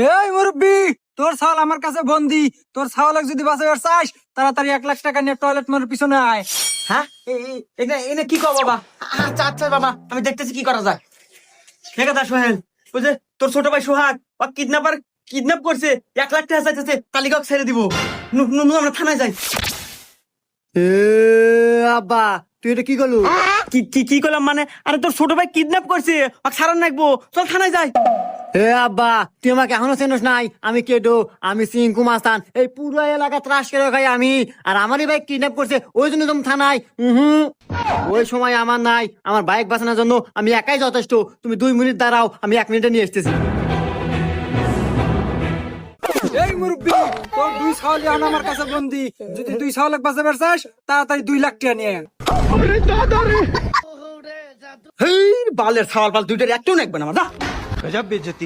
এই মুরব্বি, তোর ছাওয়াল আমার কাছে বন্দি। তোর ছাওয়ালক যদি বাঁচাবার চাস, তাড়াতাড়ি 1 লাখ টাকা নিয়ে টয়লেট মোড়ের পিছনে আয়। হ্যাঁ এনে কি কর বাবা? আচ্ছা আচ্ছা বাবা, আমি দেখতেছি কি করা যায়। ঠিক আছে সোহেল, ওই যে তোর ছোট ভাই সোহাগ ও কিডন্যাপ করছে, 1 লাখ টাকা চাইতেছে, তালিকা ছেড়ে দিব। আমরা থানায় যাই। আব্বা তুই এটা কি করলু? কি করলাম মানে? আরে তোর ছোট ভাই কিডন্যাপ করছে, ওকে ছাড়ান রাখবো, চল থানায় যাই। আব্বা তুই আমাকে এখনো চেনস নাই? আমি কেডো, আমি সিংকু মাস্তান। এই পুরো এলাকা ত্রাস করে খাই আমি। আর আমারই বাইক কিডন্যাপ করছে, ওই জন্য তুমি থানায়। ওই সময় আমার নাই, আমার বাইক বাঁচানোর জন্য আমি একাই যথেষ্ট। তুমি 2 মিনিট দাঁড়াও, আমি 1 মিনিটে নিয়ে এসতেছি। এই মুরব্বি, তোর 2 ছাওয়াল এখন আমার কাছে বন্দি। যদি 2 ছাওয়ালক বাঁচাবার চাস, তাড়াতাড়ি 2 লাখ টাকা নিয়ে আয়। হেই বালের ছাওয়াল পাল দুইটার একটু নেকবে না আমার। গজব বেইজ্জতি।